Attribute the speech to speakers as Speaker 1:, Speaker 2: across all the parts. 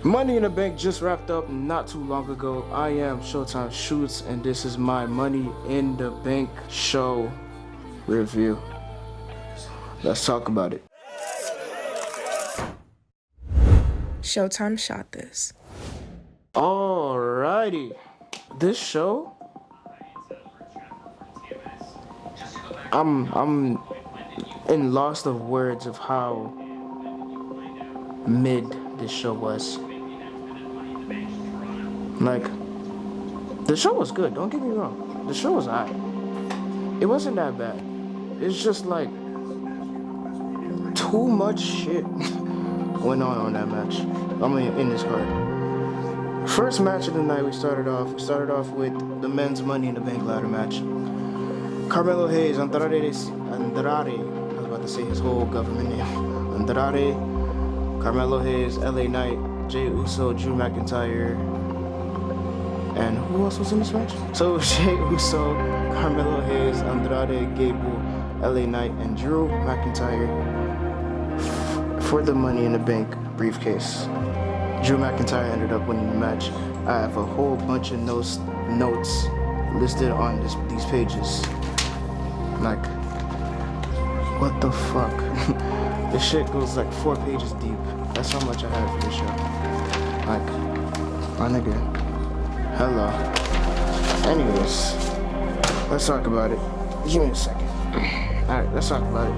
Speaker 1: Money in the Bank just wrapped up not too long ago. I am Showtime Shoots, and this is my Money in the Bank show review. Let's talk about it.
Speaker 2: Showtime shot this.
Speaker 1: Alrighty. This show, I'm in lost of words of how mid this show was. Like, the show was good, don't get me wrong. The show was alright. It wasn't that bad. It's just like too much shit went on that match. I mean, in this card. First match of the night, we started off with the men's Money in the Bank ladder match. Carmelo Hayes, Andrade, I was about to say his whole government name. Andrade, Carmelo Hayes, LA Knight, Jey Uso, Drew McIntyre, and who else was in this match? So Jey Uso, Carmelo Hayes, Andrade, Gable, LA Knight, and Drew McIntyre for the Money in the Bank briefcase. Drew McIntyre ended up winning the match. I have a whole bunch of notes listed on these pages. Like, what the fuck? This shit goes like 4 pages deep. That's how much I have for this show. Like, my nigga. Hello. Anyways, let's talk about it. Give me a second. Alright, let's talk about it.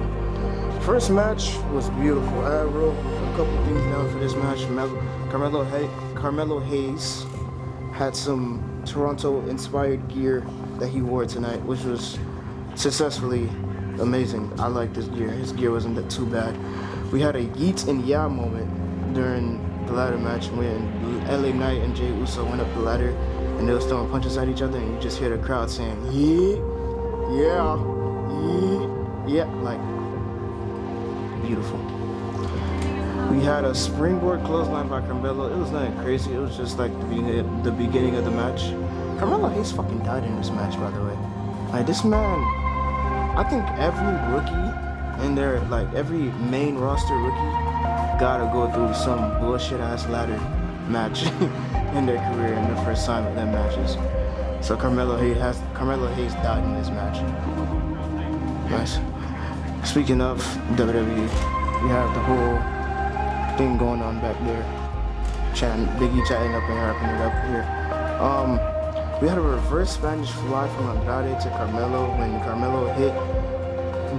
Speaker 1: First match was beautiful. I wrote a couple things down for this match. Carmelo Hayes had some Toronto-inspired gear that he wore tonight, which was successfully amazing. I liked his gear. His gear wasn't that too bad. We had a yeet and yeah moment during the ladder match when LA Knight and Jey Uso went up the ladder and they were throwing punches at each other, and you just hear the crowd saying, yeah, like, beautiful. We had a springboard clothesline by Carmelo. It was nothing crazy. It was just like the beginning of the match. Carmelo Hayes fucking died in this match, by the way. Like, this man, I think every rookie in there, like every main roster rookie, gotta go through some bullshit ass ladder match in their career in the first time of them matches. So Carmelo Hayes died in this match. Nice. Speaking of WWE, we have the whole thing going on back there. Biggie chatting up and wrapping it up here. We had a reverse Spanish fly from Andrade to Carmelo when Carmelo hit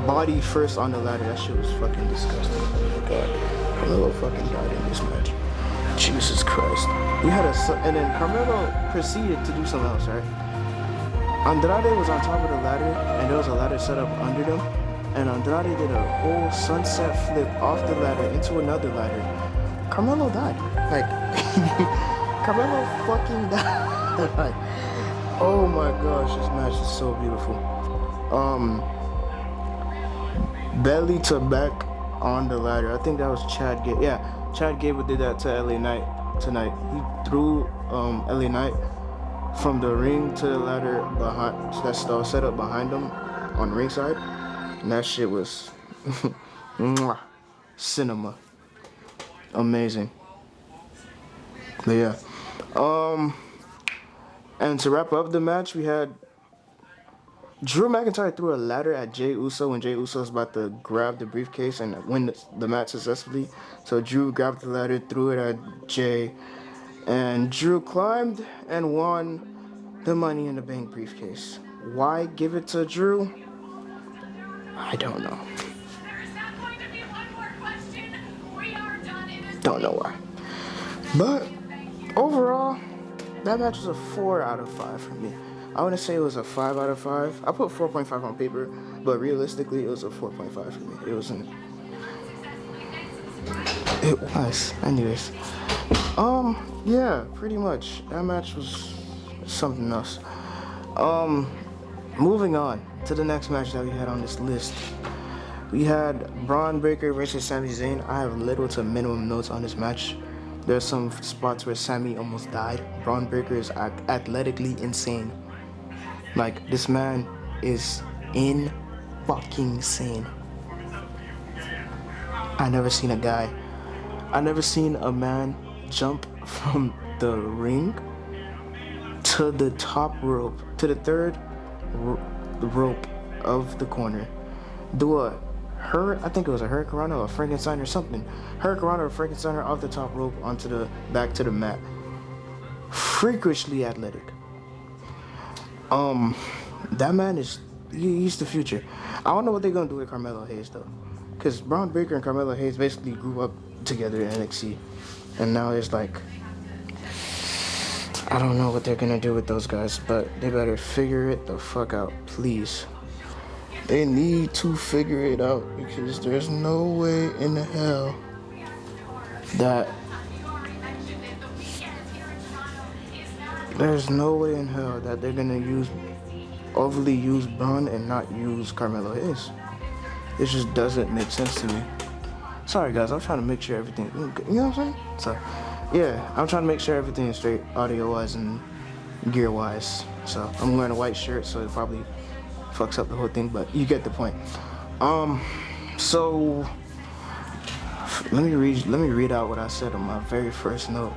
Speaker 1: body first on the ladder. That shit was fucking disgusting. Oh my god. Carmelo fucking died in this match. Jesus Christ. We had and then Carmelo proceeded to do something else, right? Andrade was on top of the ladder, and there was a ladder set up under them, and Andrade did a whole sunset flip off the ladder into another ladder. Carmelo died. Like, Carmelo fucking died. Like, oh my gosh, this match is so beautiful. Belly to back on the ladder. I think that was Chad Gable. Yeah, Chad Gable did that to LA Knight tonight. He threw LA Knight from the ring to the ladder behind, that's set up behind him on ringside. And that shit was cinema. Amazing. But yeah. And to wrap up the match, we had Drew McIntyre threw a ladder at Jey Uso when Jey Uso was about to grab the briefcase and win the match successfully. So Drew grabbed the ladder, threw it at Jey, and Drew climbed and won the Money in the Bank briefcase. Why give it to Drew? I don't know. Don't know why. But overall, that match was a 4 out of 5 for me. I wouldn't say it was a 5 out of 5. I put 4.5 on paper, but realistically, it was a 4.5 for me. It wasn't. It was. Anyways. Yeah, pretty much. That match was something else. Moving on to the next match that we had on this list. We had Braun Breaker versus Sami Zayn. I have little to minimum notes on this match. There's some spots where Sami almost died. Braun Breaker is athletically insane. Like, this man is fucking sane. I never seen a man jump from the ring to the top rope, to the third rope of the corner. Do I think it was a Hurricane or a Frankenstein or something. Hurricane or Frankenstein off the top rope onto the back to the mat. Freakishly athletic. That man he's the future. I don't know what they're gonna do with Carmelo Hayes though, because Braun Breaker and Carmelo Hayes basically grew up together in NXT, and now it's like I don't know what they're gonna do with those guys, but they better figure it the fuck out, please. They need to figure it out because there's no way in hell that they're gonna overly use Braun and not use Carmelo Hayes. It just doesn't make sense to me. Sorry guys, I'm trying to make sure everything, you know what I'm saying? So, yeah, I'm trying to make sure everything is straight audio-wise and gear-wise. So, I'm wearing a white shirt, so it probably fucks up the whole thing, but you get the point. So let me read out what I said on my very first note.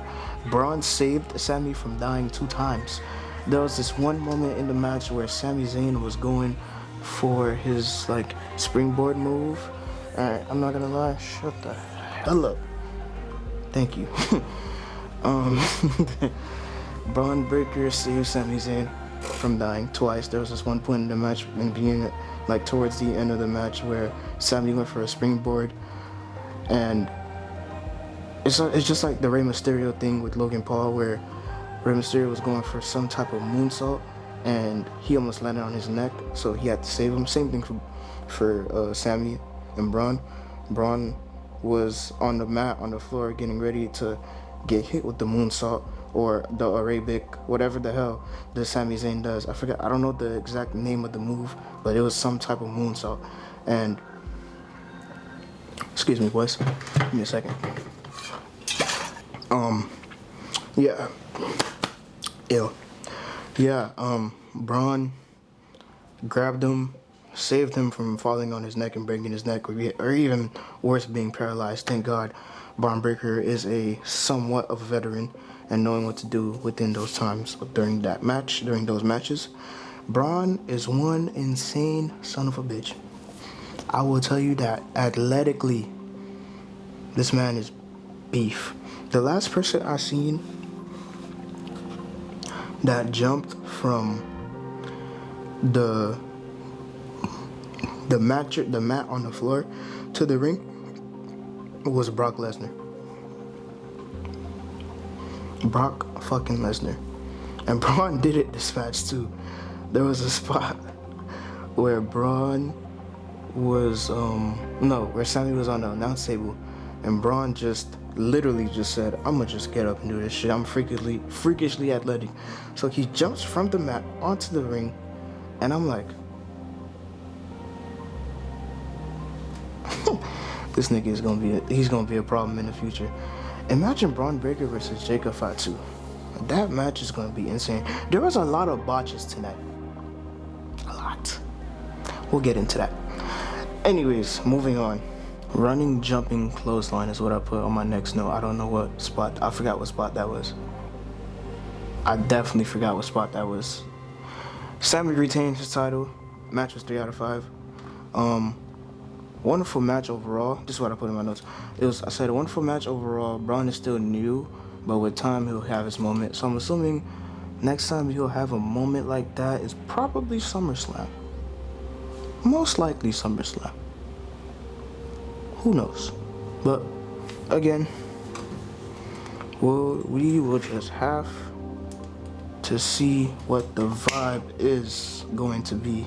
Speaker 1: Braun saved Sami from dying 2 times. There was this one moment in the match where Sami Zayn was going for his like springboard move. Alright, I'm not gonna lie, shut the hell up. Thank you. Braun Breaker saved Sami Zayn from dying twice. There was this one point in the match and being like towards the end of the match where Sami went for a springboard, and it's just like the Rey Mysterio thing with Logan Paul where Rey Mysterio was going for some type of moonsault and he almost landed on his neck, so he had to save him. Same thing for Sami and Braun. Braun was on the mat on the floor getting ready to get hit with the moonsault or the Arabic, whatever the hell the Sami Zayn does. I forgot, I don't know the exact name of the move, but it was some type of moonsault. And, excuse me boys, give me a second. Braun grabbed him, saved him from falling on his neck and breaking his neck, or even worse, being paralyzed. Thank God Braun Breaker is somewhat of a veteran and knowing what to do within those times during those matches. Braun is one insane son of a bitch. I will tell you that athletically, this man is beef. The last person I seen that jumped from the mat on the floor to the ring was Brock Lesnar. Brock fucking Lesnar. And Braun did it this match too. There was a spot where Braun was where Sami was on the announce table, and Braun literally just said, I'm gonna just get up and do this shit. I'm freakishly athletic. So he jumps from the mat onto the ring, and I'm like, this nigga he's gonna be a problem in the future. Imagine Braun Breaker versus Jacob Fatu. That match is gonna be insane. There was a lot of botches tonight. A lot. We'll get into that. Anyways, moving on. Running, jumping, clothesline is what I put on my next note. I don't know what spot. I forgot what spot that was. I definitely forgot what spot that was. Sami retained his title. Match was 3 out of 5. Wonderful match overall. This is what I put in my notes. I said a wonderful match overall. Braun is still new, but with time he'll have his moment. So I'm assuming next time he'll have a moment like that is probably SummerSlam. Most likely SummerSlam. Who knows? But again, we will just have to see what the vibe is going to be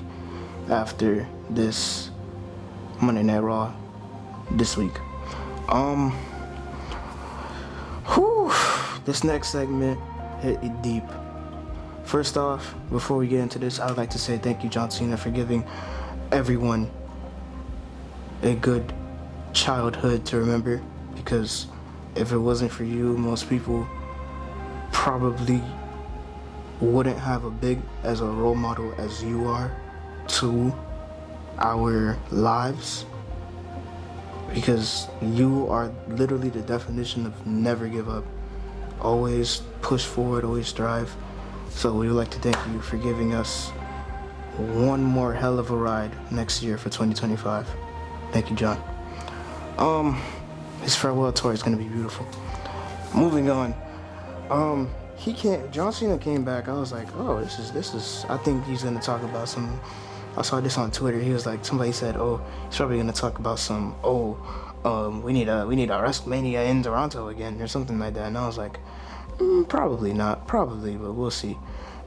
Speaker 1: after this Monday Night Raw this week. This next segment hit it deep. First off, before we get into this, I would like to say thank you, John Cena, for giving everyone a good childhood to remember, because if it wasn't for you, most people probably wouldn't have as a role model as you are to our lives, because you are literally the definition of never give up. always push forward, always strive. So we would like to thank you for giving us one more hell of a ride next year for 2025. Thank you, John. His farewell tour is gonna be beautiful. Moving on. John Cena came back. I was like, oh, this is. I think he's gonna talk about some. I saw this on Twitter. He was like, somebody said, oh, he's probably gonna talk about some. We need a WrestleMania in Toronto again or something like that. And I was like, probably not, probably, but we'll see.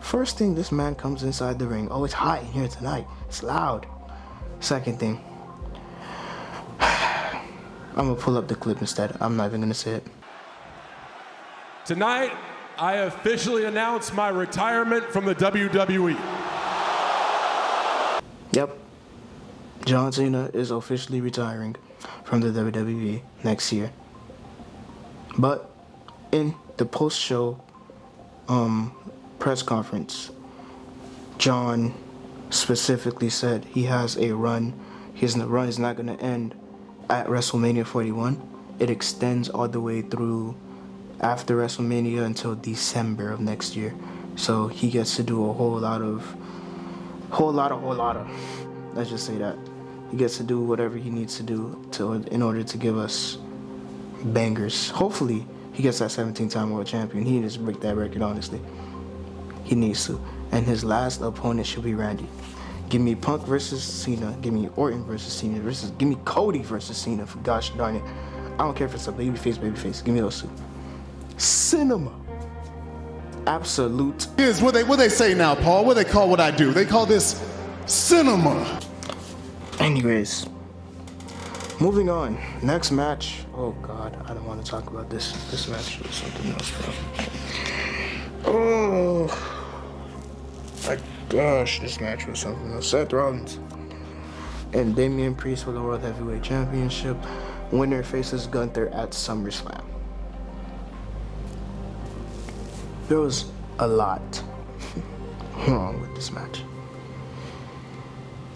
Speaker 1: First thing, this man comes inside the ring. Oh, it's hot in here tonight. It's loud. Second thing, I'm gonna pull up the clip instead. I'm not even gonna say it.
Speaker 3: Tonight, I officially announce my retirement from the WWE.
Speaker 1: Yep. John Cena is officially retiring from the WWE next year. But in the post-show press conference, John specifically said he has a run. His run is not going to end at WrestleMania 41. It extends all the way through after WrestleMania until December of next year. So he gets to do a whole lot of, let's just say that. He gets to do whatever he needs to do in order to give us bangers. Hopefully, he gets that 17-time world champion. He needs to break that record, honestly. He needs to. And his last opponent should be Randy. Give me Punk versus Cena. Give me Orton versus Cena. Give me Cody versus Cena, for gosh darn it. I don't care if it's a babyface. Give me those two. Cinema. Absolute.
Speaker 4: Here's what they say now, Paul. What they call what I do? They call this cinema.
Speaker 1: Anyways, moving on. Next match. Oh God, I don't want to talk about this. This match was something else, bro. Oh my gosh, this match was something else. Seth Rollins and Damian Priest for the World Heavyweight Championship. Winner faces Gunther at SummerSlam. There was a lot wrong with this match.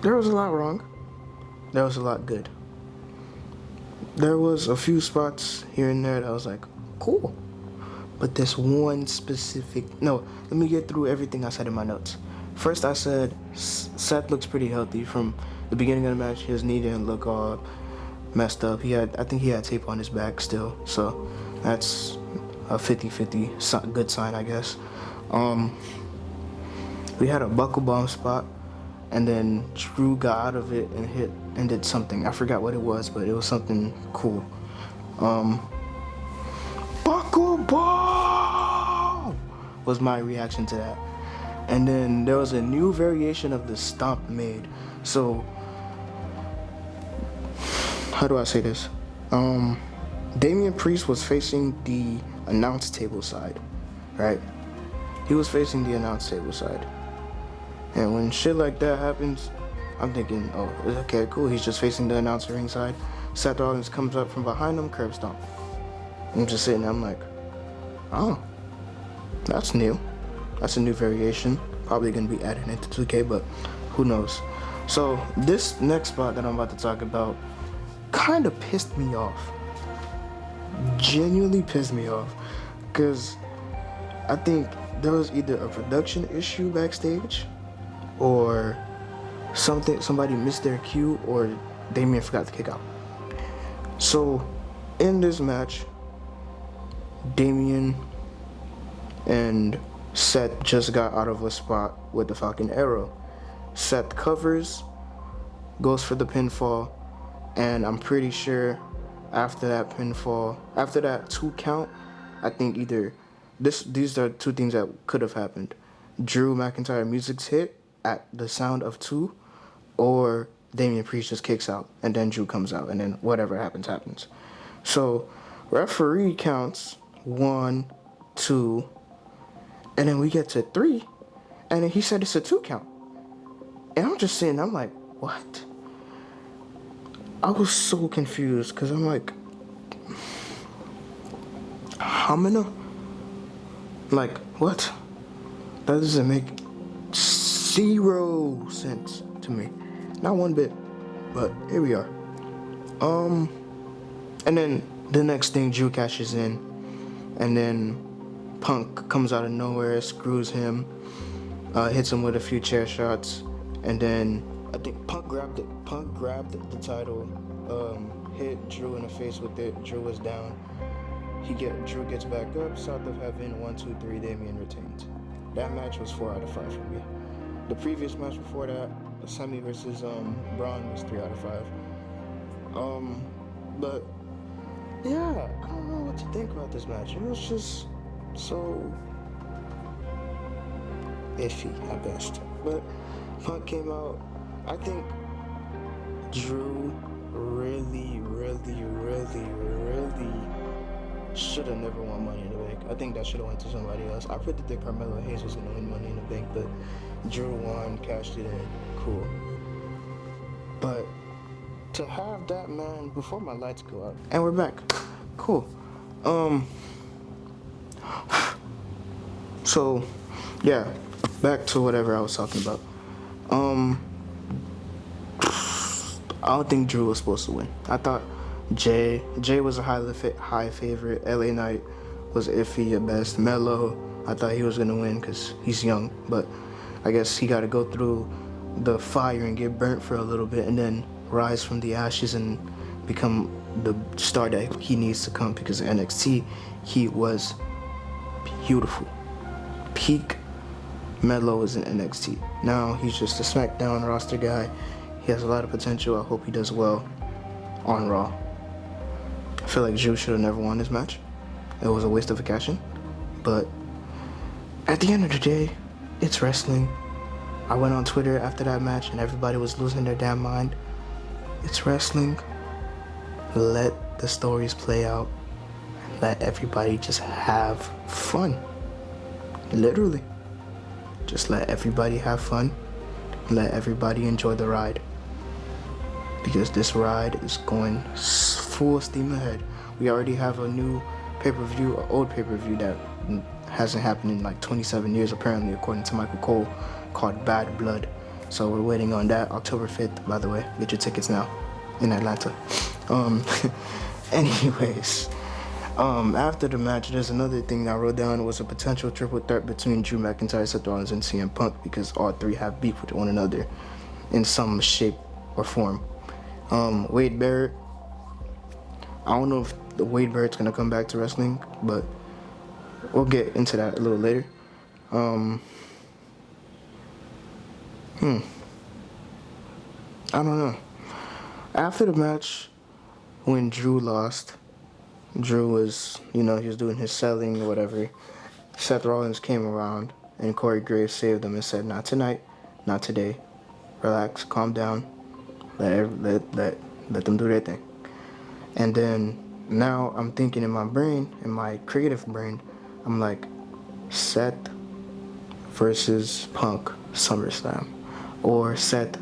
Speaker 1: There was a lot wrong. There was a lot good. There was a few spots here and there that I was like, cool. But this one specific... No, let me get through everything I said in my notes. First, I said Seth looks pretty healthy from the beginning of the match. His knee didn't look all messed up. I think he had tape on his back still. So that's a 50-50 good sign, I guess. We had a buckle bomb spot. And then Drew got out of it and did something. I forgot what it was, but it was something cool. Buckle bomb was my reaction to that. And then there was a new variation of the stomp made. So, how do I say this? Damian Priest was facing the announce table side, right? He was facing the announce table side. And when shit like that happens, I'm thinking, oh, okay, cool. He's just facing the announcer ring side. Seth Rollins comes up from behind him, curb stomp. I'm just sitting there, I'm like, oh, that's new. That's a new variation. Probably gonna be added into 2K, but who knows. So this next spot that I'm about to talk about kind of pissed me off. Genuinely pissed me off. Because I think there was either a production issue backstage, or somebody missed their cue, or Damian forgot to kick out. So in this match, Damian and Seth just got out of a spot with the Falcon Arrow. Seth covers, goes for the pinfall, and I'm pretty sure after that pinfall, after that 2 count, I think either these are 2 things that could have happened. Drew McIntyre music's hit at the sound of 2, or Damian Priest just kicks out, and then Drew comes out, and then whatever happens. So, referee counts 1, 2, and then we get to 3, and then he said it's a 2 count. And I'm just sitting, I'm like, what? I was so confused, because I'm like, Hamina? Like, what? That doesn't make 0 sense to me. Not one bit. But here we are. And then the next thing, Drew cashes in. And then Punk comes out of nowhere, screws him, hits him with a few chair shots, and then I think Punk grabbed it. Punk grabbed the title, hit Drew in the face with it. Drew was down. Drew gets back up. South of Heaven, 1, 2, 3. Damien retains. That match was 4 out of 5 for me. The previous match before that, Sammy versus Braun, was 3 out of 5. But yeah, I don't know what to think about this match. It was just so iffy at best. But Punk came out. I think Drew really should have never won Money in the Bank. I think that should have went to somebody else. I predicted Carmelo Hayes was going to win Money in the Bank, but Drew won, cashed it in. Cool. But to have that, man, before my lights go out. And we're back. Cool. So, yeah, back to whatever I was talking about. I don't think Drew was supposed to win. I thought Jay was a high favorite. LA Knight was iffy at best. Melo, I thought he was gonna win because he's young, but I guess he got to go through the fire and get burnt for a little bit, and then rise from the ashes and become the star that he needs to come, because in NXT he was beautiful. Peak Melo is in NXT. Now he's just a SmackDown roster guy. He has a lot of potential. I hope he does well on Raw. I feel like Drew should have never won this match. It was a waste of a cash-in. But at the end of the day, it's wrestling. I went on Twitter after that match and everybody was losing their damn mind. It's wrestling. Let the stories play out. Let everybody just have fun. Literally. Just let everybody have fun. Let everybody enjoy the ride. Because this ride is going full steam ahead. We already have a new pay-per-view, an old pay-per-view that hasn't happened in like 27 years apparently, according to Michael Cole, called Bad Blood. So we're waiting on that, October 5th, by the way. Get your tickets now in Atlanta. Anyways, after the match, there's another thing I wrote down. It was a potential triple threat between Drew McIntyre, Seth Rollins, and CM Punk, because all three have beef with one another in some shape or form. Wade Barrett, I don't know if the Wade Barrett's gonna come back to wrestling, but we'll get into that a little later. I don't know. After the match, when Drew lost, Drew was, he was doing his selling or whatever. Seth Rollins came around and Corey Graves saved him and said, "Not tonight, not today. Relax, calm down. Let them do their thing." And then now I'm thinking in my brain, in my creative brain, I'm like, Seth versus Punk SummerSlam, or Seth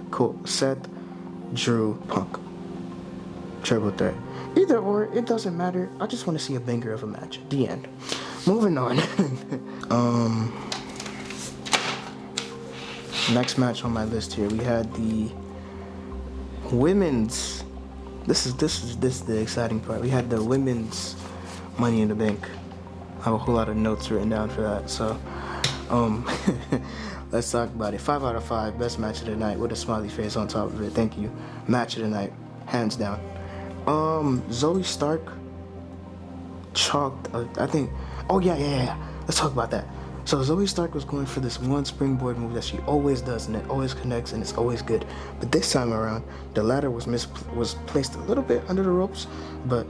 Speaker 1: Drew Punk triple threat. Either or, it doesn't matter. I just want to see a banger of a match. The end. Moving on. Next match on my list here, we had the women's. This is the exciting part. We had the women's Money in the Bank. I have a whole lot of notes written down for that. So, let's talk about it. 5 out of 5, best match of the night with a smiley face on top of it. Thank you. Match of the night, hands down. Zoe Stark chalked, I think, yeah. Let's talk about that. So Zoe Stark was going for this one springboard move that she always does, and it always connects, and it's always good. But this time around, the ladder was placed a little bit under the ropes, but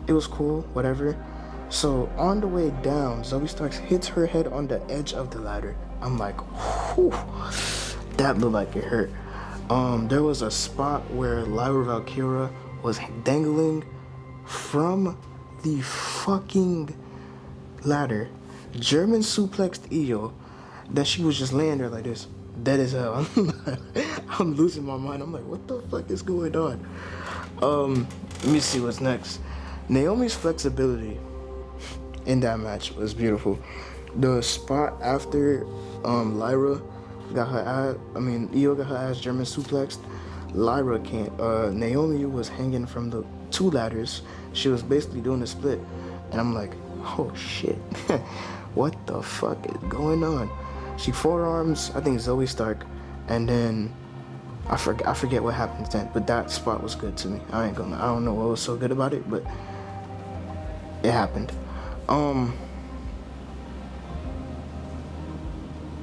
Speaker 1: it was cool, whatever. So on the way down, Zoe Stark hits her head on the edge of the ladder. I'm like, whew, that looked like it hurt. There was a spot where Lyra Valkyria was dangling from the fucking ladder, German suplexed Io, that she was just laying there like this, dead as hell. I'm losing my mind. I'm like, what the fuck is going on? Let me see what's next. Naomi's flexibility in that match was beautiful. The spot after Lyra got her ass, Io got her ass German suplexed, Lyra can't. Naomi was hanging from the two ladders. She was basically doing a split. And I'm like, oh shit. what the fuck is going on? She forearms, I think, Zoe Stark, and then I forget what happened then, but that spot was good to me. I don't know what was so good about it, but it happened.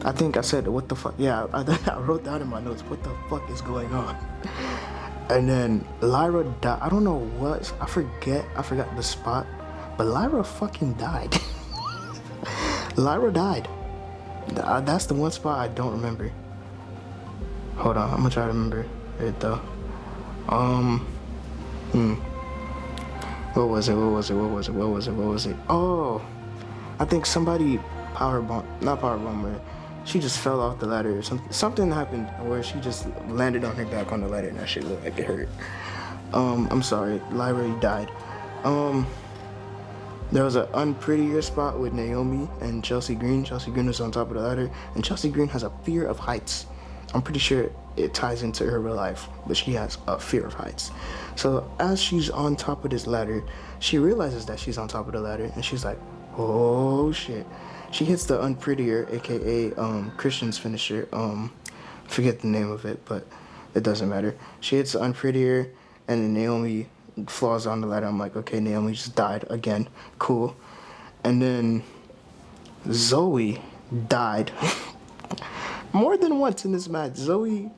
Speaker 1: I think I said, what the fuck? Yeah, I wrote down in my notes, what the fuck is going on? And then Lyra died. I don't know what, I forgot the spot, but Lyra fucking died. Lyra died. That's the one spot I don't remember. Hold on, I'm gonna try to remember it though. What was it? Oh, I think somebody not powerbomb her. She just fell off the ladder or something. Something happened where she just landed on her back on the ladder and that shit looked like it hurt. I'm sorry, Lyra died. There was an unprettier spot with Naomi and Chelsea Green. Chelsea Green was on top of the ladder, and Chelsea Green has a fear of heights. I'm pretty sure it ties into her real life, but she has a fear of heights. So as she's on top of this ladder, she realizes that she's on top of the ladder, and she's like, oh shit. She hits the unprettier, aka Christian's finisher. Forget the name of it, but it doesn't matter. She hits the unprettier, and then Naomi falls on the ladder. I'm like, okay, Naomi just died again. Cool. And then Zoe died more than once in this match. Zoe,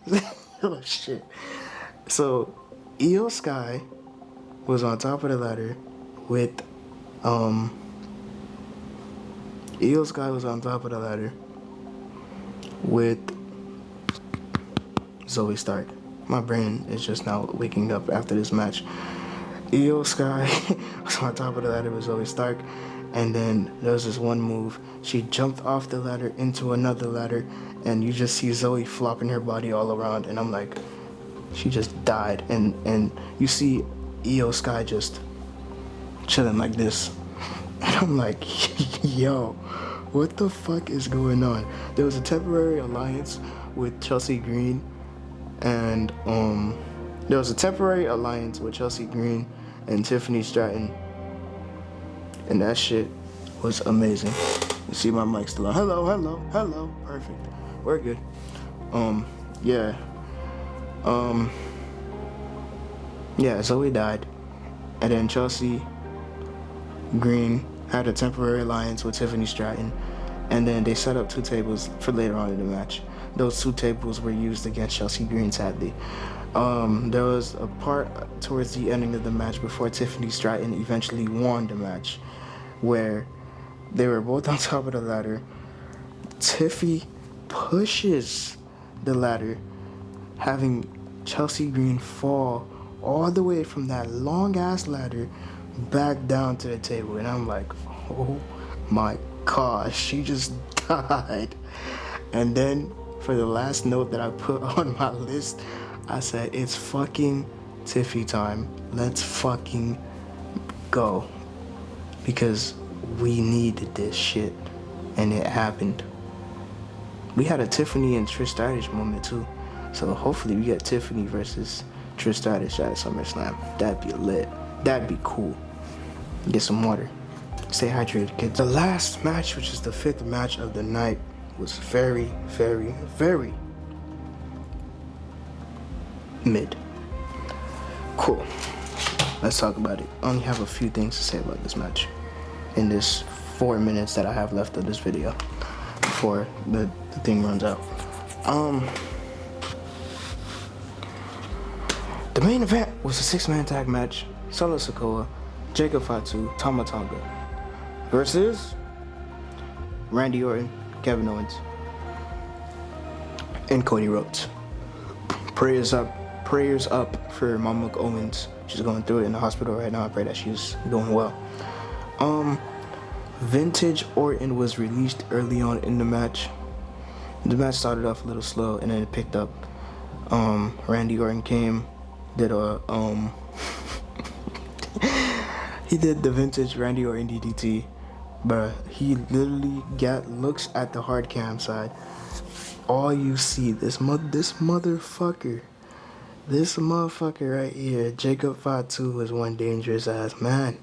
Speaker 1: oh shit. So Io Sky was on top of the ladder with Io Sky was on top of the ladder with Zoe Stark. My brain is just now waking up after this match. Io Sky was on top of the ladder with Zoe Stark, and then there was this one move. She jumped off the ladder into another ladder, and you just see Zoe flopping her body all around, and I'm like, she just died. And you see Io Sky just chilling like this, and I'm like, yo, what the fuck is going on? There was a temporary alliance with Chelsea Green, and there was a temporary alliance with Chelsea Green and Tiffany Stratton, and that shit was amazing. You see my mic still on. Hello, perfect. We're good. Yeah, Zoe died, and then Chelsea Green had a temporary alliance with Tiffany Stratton, and then they set up 2 tables for later on in the match. Those 2 tables were used against Chelsea Green, sadly. There was a part towards the ending of the match before Tiffany Stratton eventually won the match, where they were both on top of the ladder. Tiffy pushes the ladder, having Chelsea Green fall all the way from that long ass ladder back down to the table, and I'm like, oh my gosh, she just died. And then for the last note that I put on my list, I said, it's fucking Tiffy time. Let's fucking go, because we needed this shit, and it happened. We had a Tiffany and Trish Stratus moment too, so hopefully we get Tiffany versus Trish Stratus at SummerSlam. That'd be lit. That'd be cool. Get some water. Stay hydrated, kids. The last match, which is the 5th match of the night, was very, very, very mid. Cool. Let's talk about it. I only have a few things to say about this match in this 4 minutes that I have left of this video before the thing runs out. The main event was a 6-man tag match. Solo Sikoa, Jacob Fatu, Tama Tonga versus Randy Orton, Kevin Owens, and Cody Rhodes. Prayers up for Mama Owens. She's going through it in the hospital right now. I pray that she's doing well. Vintage Orton was released early on in the match. The match started off a little slow, and then it picked up. Randy Orton came, did a he did the vintage Randy Orton DDT, but he literally looks at the hard cam side. All you see, this motherfucker right here, Jacob Fatu, is one dangerous ass man.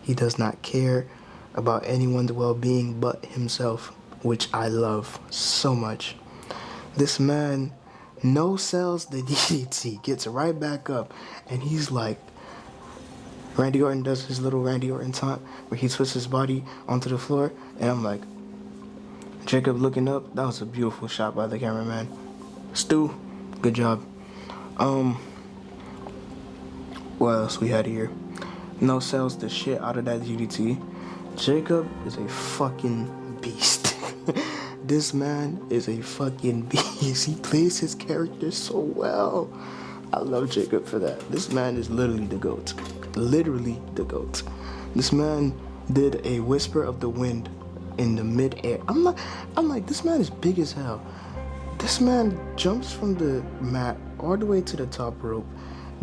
Speaker 1: He does not care about anyone's well-being but himself, which I love so much. This man no sells the DDT, gets right back up, and he's like, Randy Orton does his little Randy Orton taunt where he twists his body onto the floor, and I'm like, Jacob looking up, that was a beautiful shot by the cameraman. Stu, good job. What else we had here? No sells the shit out of that DDT. Jacob is a fucking beast. This man is a fucking beast. He plays his character so well. I love Jacob for that. This man is literally the GOAT. Literally the GOAT. This man did a Whisper of the Wind in the mid-air. I'm like, this man is big as hell. This man jumps from the mat all the way to the top rope,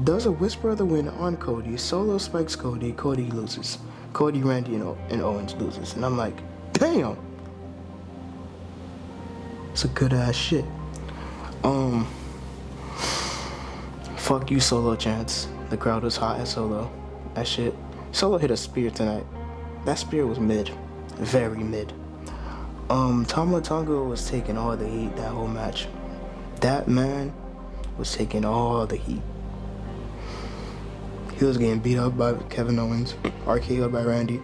Speaker 1: does a Whisper of the Wind on Cody, solo spikes Cody, Cody loses. Cody, Randy, and Owens loses. And I'm like, damn! It's a good ass shit. Fuck you, Solo chance. The crowd was hot at Solo. That shit. Solo hit a spear tonight. That spear was mid. Very mid. Tama Tonga was taking all the heat that whole match. That man was taking all the heat. He was getting beat up by Kevin Owens, RKO'd by Randy.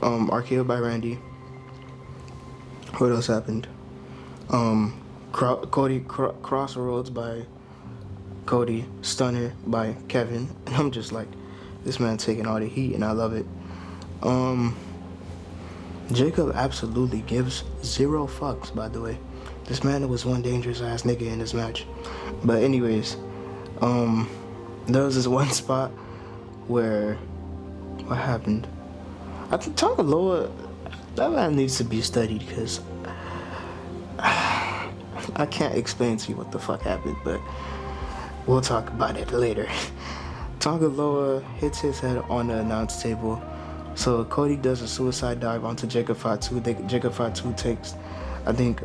Speaker 1: RKO'd by Randy. What else happened? Cody crossroads by Cody, stunner by Kevin, and I'm just like, this man taking all the heat, and I love it. Jacob absolutely gives zero fucks, by the way. This man was one dangerous ass nigga in this match. But anyways, there was this one spot where, what happened? I think Tonga Loa, that man needs to be studied, because I can't explain to you what the fuck happened, but we'll talk about it later. Tonga Loa hits his head on the announce table. So Cody does a suicide dive onto Jacob Fatu. Jacob Fatu takes, I think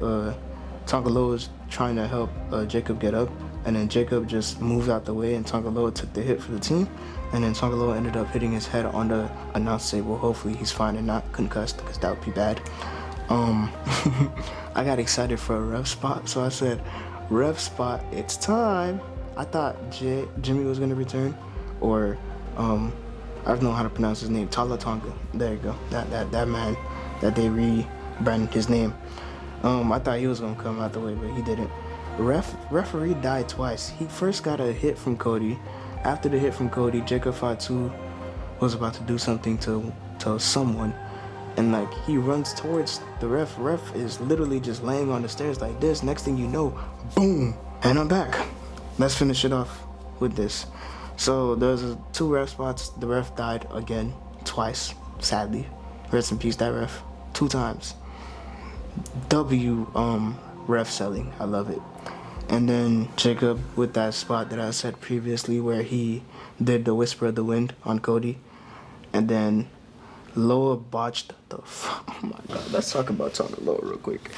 Speaker 1: Tonga Loa's trying to help Jacob get up, and then Jacob just moved out the way, and Tonga Loa took the hit for the team, and then Tonga Loa ended up hitting his head on the announce table. Hopefully he's fine and not concussed, because that would be bad. I got excited for a ref spot, so I said, ref spot, it's time. I thought Jimmy was gonna return, or I don't know how to pronounce his name, Tala Tonga. There you go. That man that they rebranded his name. I thought he was gonna come out the way, but he didn't. Referee died twice. He first got a hit from Cody. After the hit from Cody, Jacob Fatu was about to do something to someone, and like he runs towards the ref. Ref is literally just laying on the stairs like this. Next thing you know, boom, and I'm back. Let's finish it off with this. So there's two ref spots. The ref died again, twice, sadly. Rest in peace, that ref. 2 times. Ref selling. I love it. And then Jacob with that spot that I said previously where he did the Whisper of the Wind on Cody. And then Loa botched the oh my god. Let's talk about Tonga Loa real quick.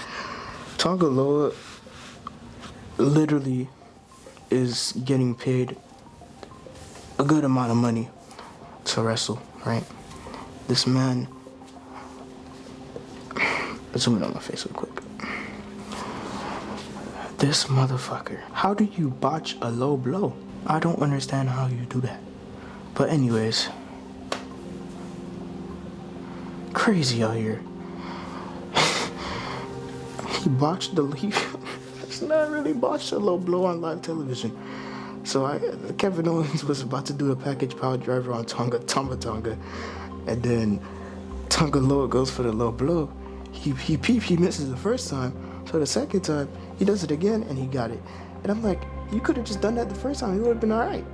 Speaker 1: Tonga Loa literally is getting paid a good amount of money to wrestle, right? This man, zoom in on my face real quick. This motherfucker, how do you botch a low blow? I don't understand how you do that. But anyways, crazy out here. He botched it's not really botched a low blow on live television. So Kevin Owens was about to do a package power driver on Tonga, and then Tonga Loa goes for the low blow. He misses the first time, so the second time he does it again and he got it. And I'm like, you could have just done that the first time, he would have been alright.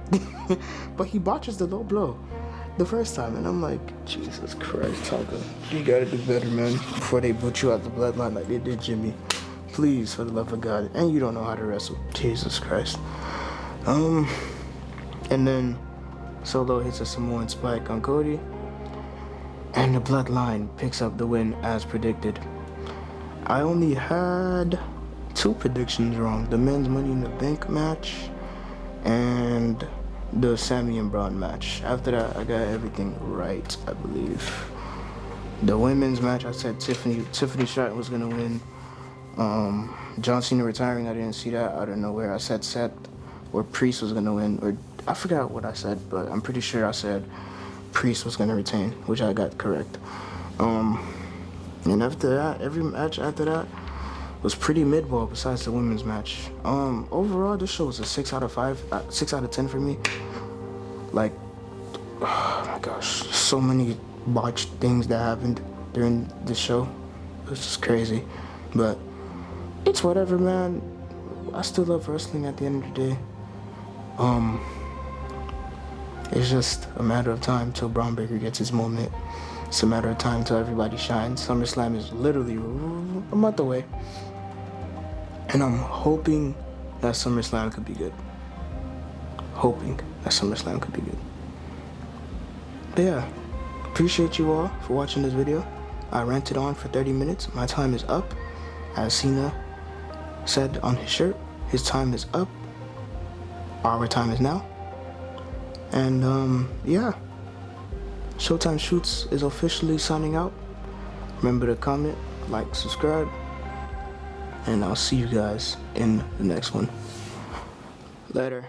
Speaker 1: But he botches the low blow the first time, and I'm like, Jesus Christ, Tonga, you gotta do better, man, before they boot you out the bloodline like they did Jimmy. Please, for the love of God. And you don't know how to wrestle. Jesus Christ. And then Solo hits a Samoan spike on Cody, and the bloodline picks up the win as predicted. I only had 2 predictions wrong: the men's Money in the Bank match and the Sammy and Braun match. After that, I got everything right, I believe. The women's match, I said Tiffany Stratton was gonna win. John Cena retiring, I didn't see that out of nowhere. I said Seth or Priest was gonna win, or I forgot what I said, but I'm pretty sure I said Priest was gonna retain, which I got correct. And after that, every match after that was pretty mid-ball besides the women's match. Overall, this show was a 6 out of 5, 6 out of 10 for me. Like, oh my gosh, so many botched things that happened during this show. It was just crazy, but it's whatever, man. I still love wrestling at the end of the day. It's just a matter of time till Braun Breaker gets his moment. It's a matter of time till everybody shines. SummerSlam is literally a month away. And I'm hoping that SummerSlam could be good. Hoping that SummerSlam could be good. But yeah, appreciate you all for watching this video. I ranted on for 30 minutes. My time is up. As Cena said on his shirt, his time is up. Our time is now. And yeah, Showtime Shoots is officially signing out. Remember to comment, like, subscribe, and I'll see you guys in the next one. Later.